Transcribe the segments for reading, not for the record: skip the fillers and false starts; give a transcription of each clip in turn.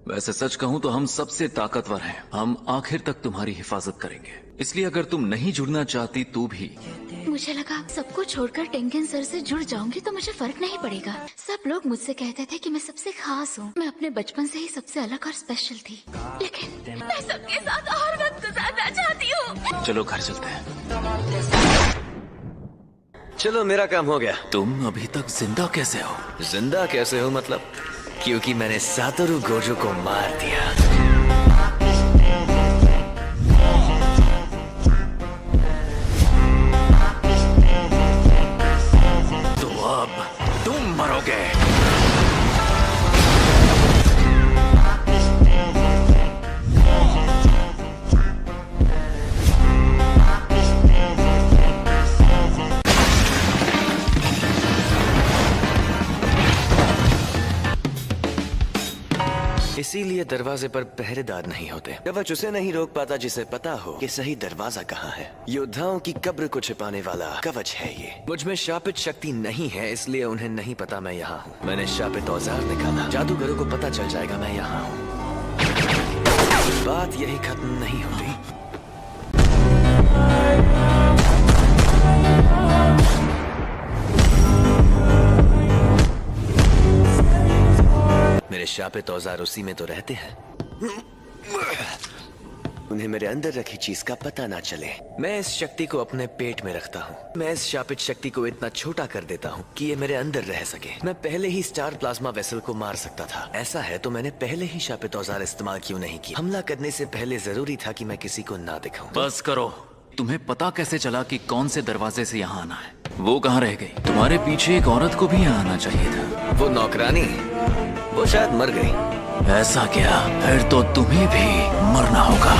वैसे सच कहूँ तो हम सबसे ताकतवर हैं। हम आखिर तक तुम्हारी हिफाजत करेंगे। इसलिए अगर तुम नहीं जुड़ना चाहती तो भी। मुझे लगा सबको छोड़कर टेंगन सर से जुड़ जाऊंगी तो मुझे फर्क नहीं पड़ेगा। सब लोग मुझसे कहते थे कि मैं सबसे खास हूँ। मैं अपने बचपन से ही सबसे अलग और स्पेशल थी, लेकिन मैं सबके साथ और वक्त गुजारना चाहती हूँ। चलो घर चलते हैं। चलो मेरा काम हो गया। तुम अभी तक जिंदा कैसे हो? जिंदा कैसे हो मतलब? क्योंकि मैंने सातोरु गोजो को मार दिया। तो अब तुम मरोगे। इसीलिए दरवाजे पर पहरेदार नहीं होते। कवच उसे नहीं रोक पाता जिसे पता हो कि सही दरवाजा कहाँ है। योद्धाओं की कब्र को छिपाने वाला कवच है ये। मुझ में शापित शक्ति नहीं है, इसलिए उन्हें नहीं पता मैं यहाँ हूँ। मैंने शापित औजार निकाला। जादूगरों को पता चल जाएगा मैं यहाँ हूँ। बात यही खत्म नहीं होती। मेरे शापित औजार उसी में तो रहते हैं। उन्हें मेरे अंदर रखी चीज का पता ना चले। मैं इस शक्ति को अपने पेट में रखता हूँ। मैं इस शापित शक्ति को इतना छोटा कर देता हूँ कि ये मेरे अंदर रह सके। मैं पहले ही स्टार प्लाज्मा वेसल को मार सकता था। ऐसा है तो मैंने पहले ही शापित औजार इस्तेमाल क्यों नहीं किया? हमला करने से पहले जरूरी था कि मैं किसी को ना दिखाऊं। बस करो। तुम्हें पता कैसे चला कि कौन से दरवाजे से यहाँ आना है? वो कहाँ रह गई? तुम्हारे पीछे एक औरत को भी यहाँ आना चाहिए था। वो नौकरानी, वो शायद मर गई। ऐसा क्या? फिर तो तुम्हें भी मरना होगा।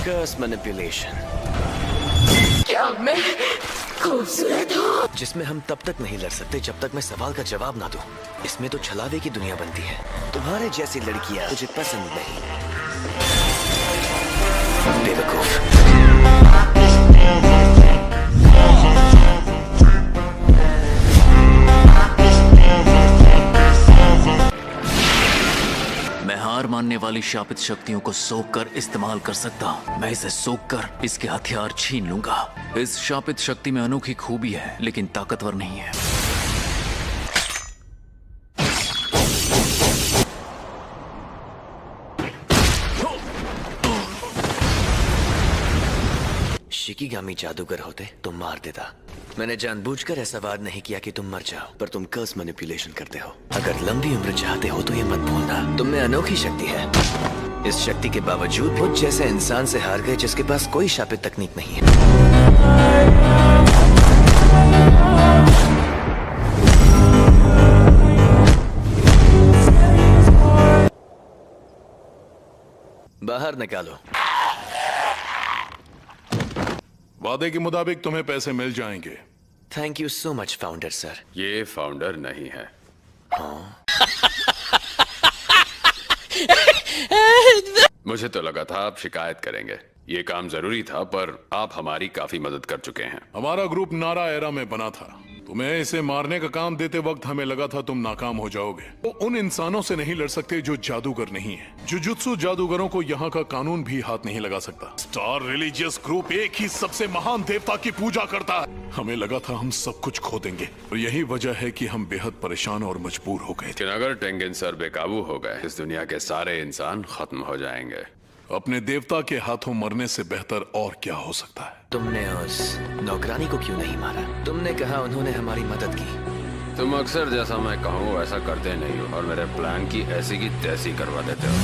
कर्स मैनिपुलेशन। क्या मैं खूबसूरत हूँ? जिसमें हम तब तक नहीं लड़ सकते जब तक मैं सवाल का जवाब ना दूं। इसमें तो छलावे की दुनिया बनती है। तुम्हारे जैसी लड़कियां मुझे पसंद नहीं। बेवकूफ। मैं हार मानने वाली शापित शक्तियों को सोख कर इस्तेमाल कर सकता हूँ। मैं इसे सोख कर इसके हथियार छीन लूंगा। इस शापित शक्ति में अनोखी खूबी है, लेकिन ताकतवर नहीं है। शिकिगामी जादूगर होते तो मार देता। मैंने जानबूझकर ऐसा वार नहीं किया कि तुम मर जाओ, पर तुम कर्स मैनिपुलेशन करते हो। अगर लंबी उम्र चाहते हो तो ये मत भूलना, तुम में अनोखी शक्ति है। इस शक्ति के बावजूद खुद जैसे इंसान से हार गए जिसके पास कोई शापित तकनीक नहीं है। बाहर निकालो। वादे के मुताबिक तुम्हें पैसे मिल जाएंगे। Thank you so much founder sir. ये फाउंडर नहीं है। हाँ। मुझे तो लगा था आप शिकायत करेंगे। ये काम जरूरी था, पर आप हमारी काफी मदद कर चुके हैं। हमारा ग्रुप नारा एरा में बना था। तुम्हें इसे मारने का काम देते वक्त हमें लगा था तुम नाकाम हो जाओगे। वो उन इंसानों से नहीं लड़ सकते जो जादूगर नहीं है। जुजुत्सु जादूगरों को यहाँ का कानून भी हाथ नहीं लगा सकता। स्टार रिलीजियस ग्रुप एक ही सबसे महान देवता की पूजा करता है। हमें लगा था हम सब कुछ खो देंगे, और यही वजह है कि हम बेहद परेशान और मजबूर हो गए थे। लेकिन अगर टेंगन सर बेकाबू हो गए, इस दुनिया के सारे इंसान खत्म हो जाएंगे। अपने देवता के हाथों मरने से बेहतर और क्या हो सकता है? तुमने उस नौकरानी को क्यों नहीं मारा? तुमने कहा उन्होंने हमारी मदद की। तुम अक्सर जैसा मैं कहूँ वैसा करते नहीं हो, और मेरे प्लान की ऐसी की तैसी करवा देते हो।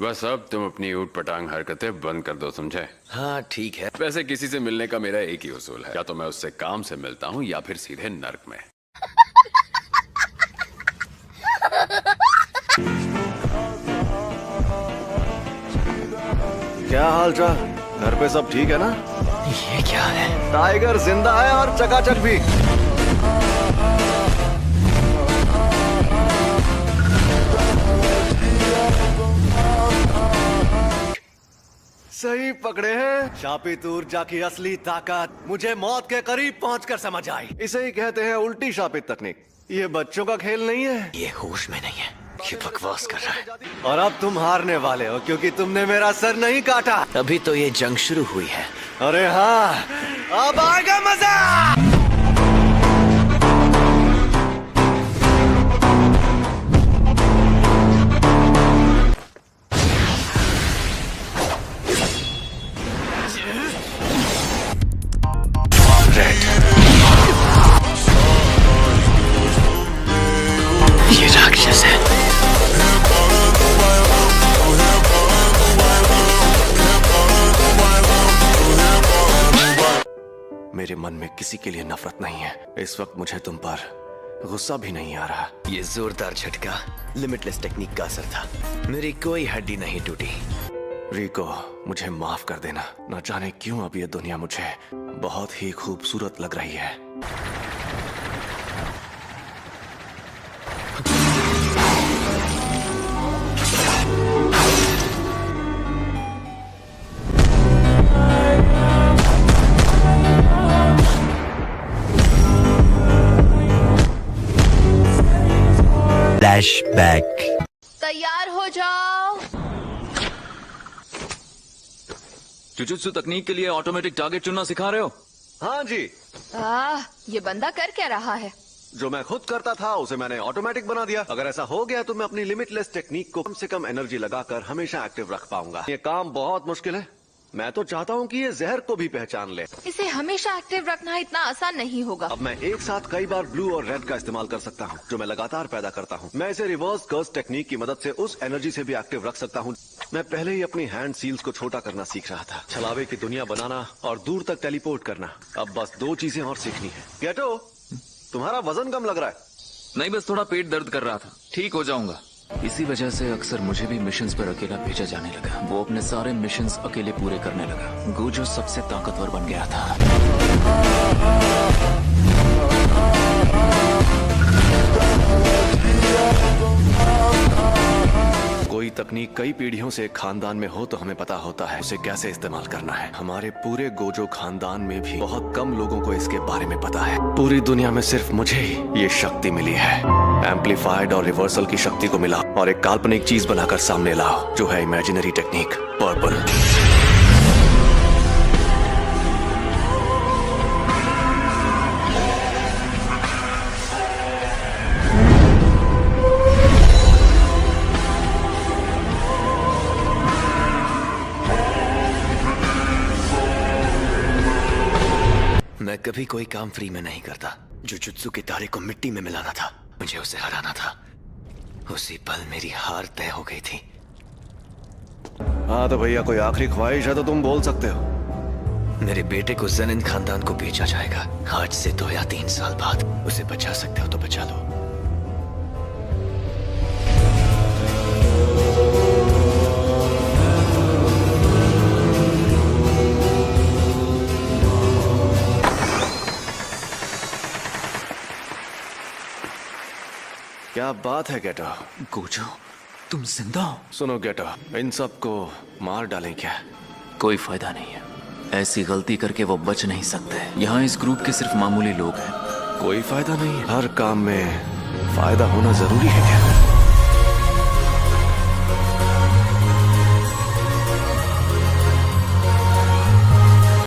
बस अब तुम अपनी ऊट पटांग हरकतें बंद कर दो, समझे? हाँ ठीक है। वैसे किसी से मिलने का मेरा एक ही उसूल है, या तो मैं उससे काम से मिलता हूँ या फिर सीधे नर्क में। क्या हाल चाल? घर पे सब ठीक है ना? ये क्या है? टाइगर जिंदा है और चकाचक भी। सही पकड़े हैं। शापित ऊर्जा की असली ताकत मुझे मौत के करीब पहुंचकर समझ आई। इसे ही कहते हैं उल्टी शापित तकनीक। ये बच्चों का खेल नहीं है। ये होश में नहीं है, ये बकवास कर रहा है। और अब तुम हारने वाले हो क्योंकि तुमने मेरा सर नहीं काटा। अभी तो ये जंग शुरू हुई है। अरे हाँ, अब आएगा मजा। ये राक्षस है। मेरे मन में किसी के लिए नफरत नहीं है। इस वक्त मुझे तुम पर गुस्सा भी नहीं आ रहा। ये जोरदार झटका लिमिटलेस टेक्निक का असर था। मेरी कोई हड्डी नहीं टूटी। रिको, मुझे माफ कर देना। न जाने क्यों अब ये दुनिया मुझे बहुत ही खूबसूरत लग रही है। फ्लैशबैक। तैयार हो जाओ। जुजुत्सु तकनीक के लिए ऑटोमेटिक टारगेट चुनना सिखा रहे हो? हाँ जी, ये बंदा कर क्या रहा है? जो मैं खुद करता था उसे मैंने ऑटोमेटिक बना दिया। अगर ऐसा हो गया तो मैं अपनी लिमिटलेस टेक्निक को कम से कम एनर्जी लगाकर हमेशा एक्टिव रख पाऊंगा। ये काम बहुत मुश्किल है। मैं तो चाहता हूँ कि ये जहर को भी पहचान ले। इसे हमेशा एक्टिव रखना इतना आसान नहीं होगा। अब मैं एक साथ कई बार ब्लू और रेड का इस्तेमाल कर सकता हूँ, जो मैं लगातार पैदा करता हूँ। मैं इसे रिवर्स कर्स टेक्निक की मदद से उस एनर्जी से भी एक्टिव रख सकता हूँ। मैं पहले ही अपनी हैंड सील्स को छोटा करना सीख रहा था, छलावे की दुनिया बनाना और दूर तक टेलीपोर्ट करना। अब बस 2 चीजें और सीखनी है। गेटो, तुम्हारा वजन कम लग रहा है। नहीं, बस थोड़ा पेट दर्द कर रहा था। ठीक हो जाऊंगा। इसी वजह से अक्सर मुझे भी मिशंस पर अकेला भेजा जाने लगा। वो अपने सारे मिशंस अकेले पूरे करने लगा। गोजो सबसे ताकतवर बन गया था। कोई तकनीक कई पीढ़ियों से एक खानदान में हो तो हमें पता होता है उसे कैसे इस्तेमाल करना है। हमारे पूरे गोजो खानदान में भी बहुत कम लोगों को इसके बारे में पता है। पूरी दुनिया में सिर्फ मुझे ही ये शक्ति मिली है। एम्पलीफाइड और रिवर्सल की शक्ति को मिला और एक काल्पनिक चीज बनाकर सामने लाओ, जो है इमेजिनरी टेक्निक पर्पल। मैं कभी कोई काम फ्री में नहीं करता। जुजुत्सु के तारे को मिट्टी में मिलाना था, मुझे उसे हराना था। उसी पल मेरी हार तय हो गई थी। हाँ तो भैया, कोई आखिरी ख्वाहिश है तो तुम बोल सकते हो। मेरे बेटे को ज़ेनिन खानदान को बेचा जाएगा आज से 2 या 3 साल बाद। उसे बचा सकते हो तो बचा लो। क्या बात है गेटो? गोजो, तुम जिंदा हो? सुनो गेटो, इन सबको मार डालें क्या? कोई फायदा नहीं है। ऐसी गलती करके वो बच नहीं सकते। यहाँ इस ग्रुप के सिर्फ मामूली लोग हैं। कोई फायदा नहीं है। हर काम में फायदा होना जरूरी है क्या?